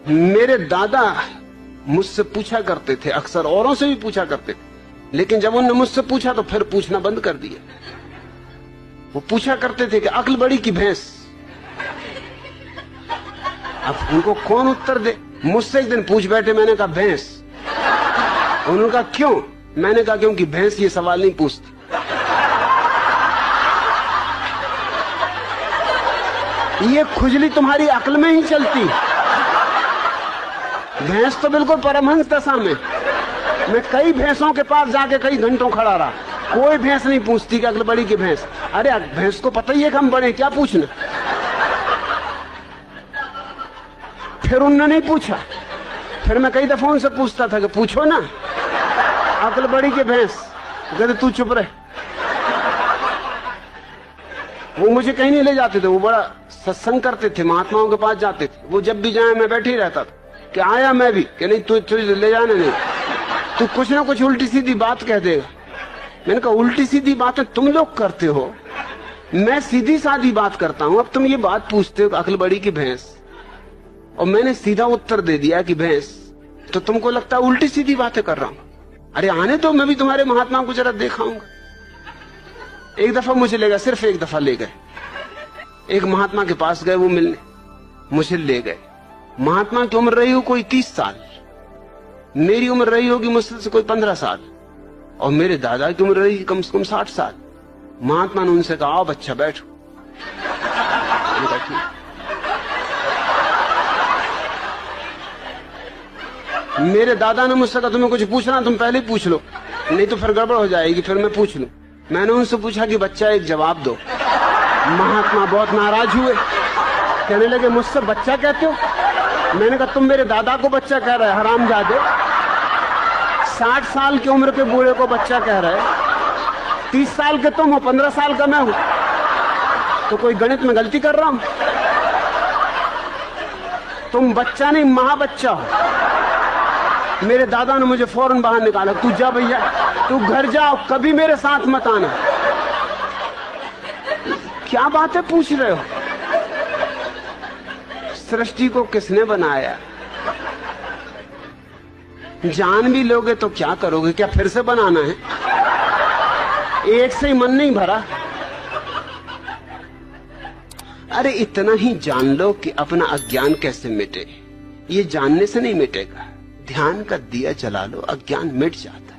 मेरे दादा मुझसे पूछा करते थे, अक्सर औरों से भी पूछा करते थे, लेकिन जब उन्होंने मुझसे पूछा तो फिर पूछना बंद कर दिया। वो पूछा करते थे कि अक्ल बड़ी की भैंस। अब उनको कौन उत्तर दे। मुझसे एक दिन पूछ बैठे, मैंने कहा भैंस। उन्होंने कहा क्यों? मैंने कहा क्योंकि भैंस ये सवाल नहीं पूछती। ये खुजली तुम्हारी अक्ल में ही चलती। भैंस तो बिल्कुल परमहंस दशा में। मैं कई भैंसों के पास जाके कई घंटों खड़ा रहा, कोई भैंस नहीं पूछती कि अक्ल बड़ी की भैंस। अरे भैंस को पता ही है कि हम बड़े, क्या पूछना। फिर उन्होंने नहीं पूछा। फिर मैं कई दफा उनसे पूछता था कि पूछो ना अक्ल बड़ी की भैंस। कहते तू चुप रहे। वो मुझे कहीं नहीं ले जाते थे, वो बड़ा सत्संग करते थे, महात्माओं के पास जाते थे। वो जब भी जाए मैं बैठे ही रहता था कि आया मैं भी, कि नहीं तू ले जाने नहीं, तू कुछ ना कुछ उल्टी सीधी बात कह देगा। मैंने कहा उल्टी सीधी बातें तुम लोग करते हो, मैं सीधी साधी बात करता हूं। अब तुम ये बात पूछते हो अक्ल बड़ी की भैंस, और मैंने सीधा उत्तर दे दिया कि भैंस, तो तुमको लगता है उल्टी सीधी बातें कर रहा हूं। अरे आने तो, मैं भी तुम्हारे महात्मा को जरा दिखाऊंगा। एक दफा मुझे ले गए, सिर्फ एक दफा ले गए। एक महात्मा के पास गए वो मिलने, मुझे ले गए। महात्मा की उम्र रही हो कोई 30 साल, मेरी उम्र रही होगी मुझसे से कोई 15 साल, और मेरे दादा की उम्र रही कम से कम 60 साल। महात्मा ने उनसे कहा आओ बच्चा बैठो। मेरे दादा ने मुझसे कहा तुम्हें कुछ पूछना तुम पहले ही पूछ लो, नहीं तो फिर गड़बड़ हो जाएगी, फिर मैं पूछ लूं। मैंने उनसे पूछा कि बच्चा एक जवाब दो। महात्मा बहुत नाराज हुए, कहने लगे मुझसे बच्चा कहते हो? मैंने कहा तुम मेरे दादा को बच्चा कह रहे हरामजादे, 60 साल की उम्र के बूढ़े को बच्चा कह रहे, 30 साल के तुम हो, 15 साल का मैं हूं, तो कोई गणित में गलती कर रहा हूं? तुम बच्चा नहीं महाबच्चा हो। मेरे दादा ने मुझे फौरन बाहर निकाला, तू जा भैया, तू घर जाओ, कभी मेरे साथ मत आना। क्या बातें पूछ रहे हो? सृष्टि को किसने बनाया? जान भी लोगे तो क्या करोगे? क्या फिर से बनाना है? एक से ही मन नहीं भरा। अरे इतना ही जान लो कि अपना अज्ञान कैसे मिटे। ये जानने से नहीं मिटेगा, ध्यान का दिया जला लो, अज्ञान मिट जाता।